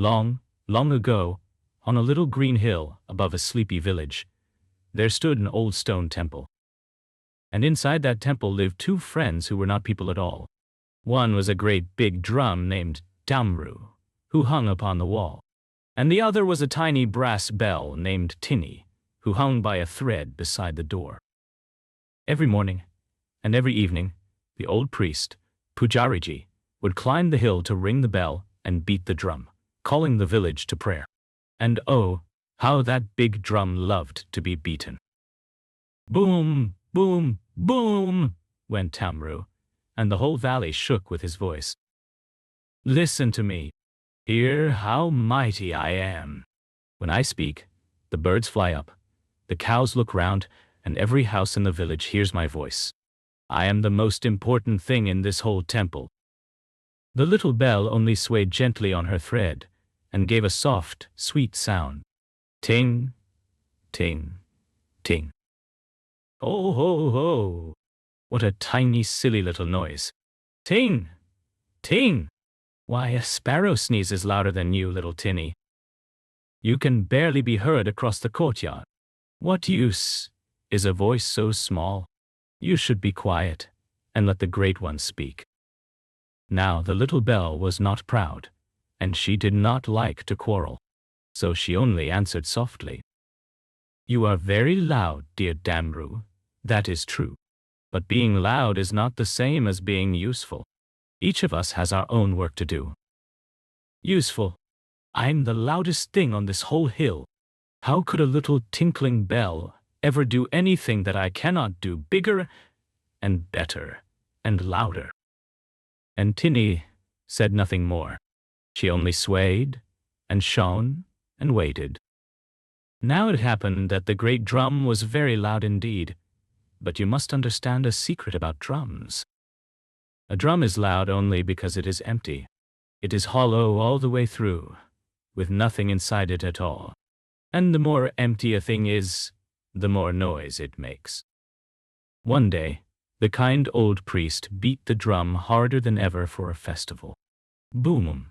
Long, long ago, on a little green hill above a sleepy village, there stood an old stone temple. And inside that temple lived two friends who were not people at all. One was a great big drum named Damru, who hung upon the wall, and the other was a tiny brass bell named Tinny, who hung by a thread beside the door. Every morning and every evening, the old priest, Pujariji, would climb the hill to ring the bell and beat the drum, calling the village to prayer. And oh, how that big drum loved to be beaten. Boom, boom, boom, went Tamru, and the whole valley shook with his voice. Listen to me. Hear how mighty I am. When I speak, the birds fly up, the cows look round, and every house in the village hears my voice. I am the most important thing in this whole temple. The little bell only swayed gently on her thread and gave a soft, sweet sound. Ting, ting, ting. Oh, ho, ho! What a tiny, silly little noise. Ting, ting! Why, a sparrow sneezes louder than you, little Tinny. You can barely be heard across the courtyard. What use is a voice so small? You should be quiet and let the great ones speak. Now the little bell was not proud, and she did not like to quarrel, so she only answered softly. You are very loud, dear Damru, that is true. But being loud is not the same as being useful. Each of us has our own work to do. Useful. I'm the loudest thing on this whole hill. How could a little tinkling bell ever do anything that I cannot do bigger and better and louder? And Tinny said nothing more. She only swayed and shone and waited. Now it happened that the great drum was very loud indeed, but you must understand a secret about drums. A drum is loud only because it is empty. It is hollow all the way through, with nothing inside it at all. And the more empty a thing is, the more noise it makes. One day, the kind old priest beat the drum harder than ever for a festival. Boom,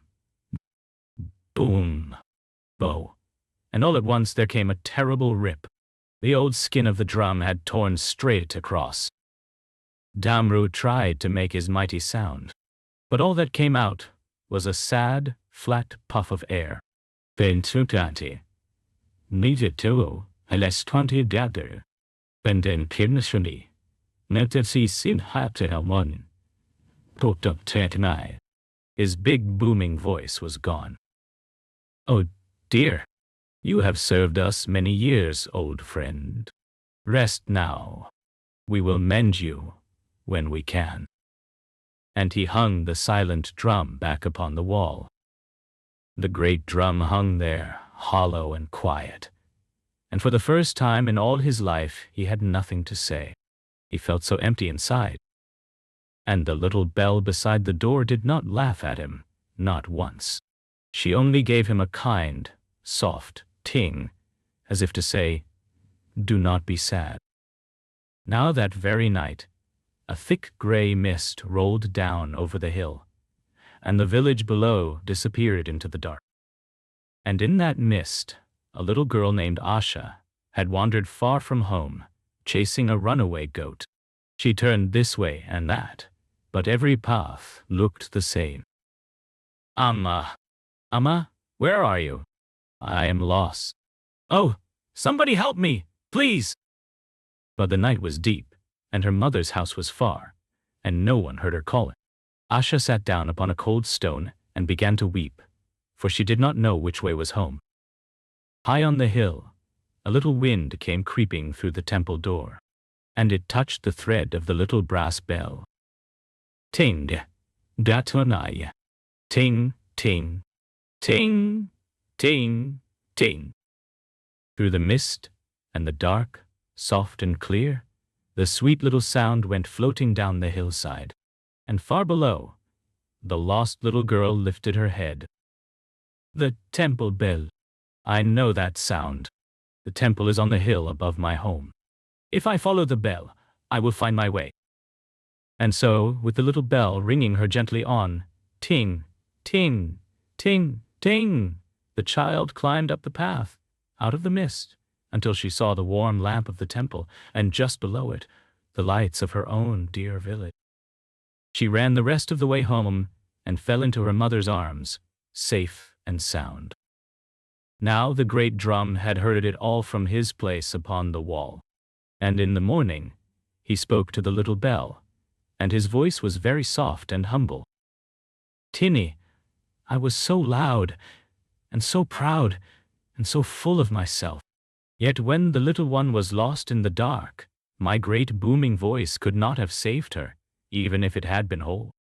boom, bow. And all at once there came a terrible rip. The old skin of the drum had torn straight across. Damru tried to make his mighty sound, but all that came out was a sad, flat puff of air. Pentutanti. Nijatu, Alestranti Dadu. Benden Pirnashuni. Netasi Sin Haptahamon. Totup Tetnai. His big booming voice was gone. Oh dear, you have served us many years, old friend. Rest now. We will mend you when we can. And he hung the silent drum back upon the wall. The great drum hung there, hollow and quiet, and for the first time in all his life he had nothing to say. He felt so empty inside. And the little bell beside the door did not laugh at him, not once. She only gave him a kind, soft ting, as if to say, do not be sad. Now that very night, a thick gray mist rolled down over the hill, and the village below disappeared into the dark. And in that mist, a little girl named Asha had wandered far from home, chasing a runaway goat. She turned this way and that, but every path looked the same. Amma, Amma, where are you? I am lost. Oh, somebody help me, please! But the night was deep, and her mother's house was far, and no one heard her calling. Asha sat down upon a cold stone and began to weep, for she did not know which way was home. High on the hill, a little wind came creeping through the temple door, and it touched the thread of the little brass bell. Ting, datonai, ting, ting, ting, ting, ting. Through the mist and the dark, soft and clear, the sweet little sound went floating down the hillside, and far below, the lost little girl lifted her head. The temple bell. I know that sound. The temple is on the hill above my home. If I follow the bell, I will find my way. And so, with the little bell ringing her gently on, ting, ting, ting, ting, Ting! The child climbed up the path, out of the mist, until she saw the warm lamp of the temple, and just below it, the lights of her own dear village. She ran the rest of the way home and fell into her mother's arms, safe and sound. Now the great drum had heard it all from his place upon the wall, and in the morning he spoke to the little bell, and his voice was very soft and humble. Tinny, I was so loud, and so proud, and so full of myself. Yet when the little one was lost in the dark, my great booming voice could not have saved her, even if it had been whole.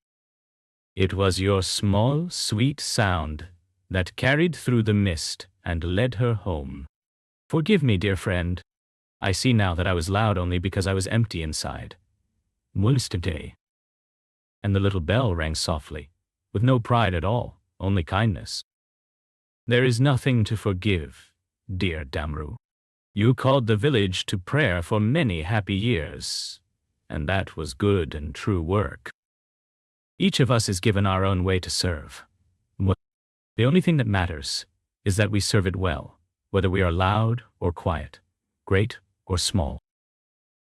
It was your small, sweet sound that carried through the mist and led her home. Forgive me, dear friend. I see now that I was loud only because I was empty inside. Day. And the little bell rang softly, with no pride at all, only kindness. There is nothing to forgive, dear Damru. You called the village to prayer for many happy years, and that was good and true work. Each of us is given our own way to serve. The only thing that matters is that we serve it well, whether we are loud or quiet, great or small.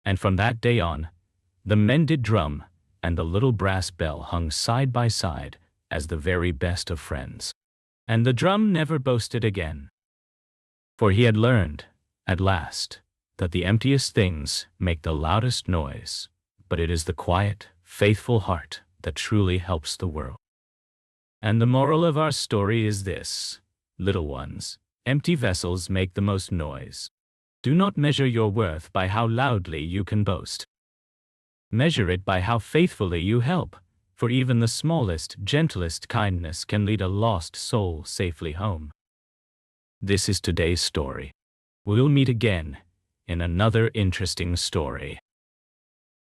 And from that day on, the mended drum and the little brass bell hung side by side as the very best of friends. And the drum never boasted again. For he had learned, at last, that the emptiest things make the loudest noise, but it is the quiet, faithful heart that truly helps the world. And the moral of our story is this, little ones, empty vessels make the most noise. Do not measure your worth by how loudly you can boast. Measure it by how faithfully you help, for even the smallest, gentlest kindness can lead a lost soul safely home. This is today's story. We'll meet again in another interesting story.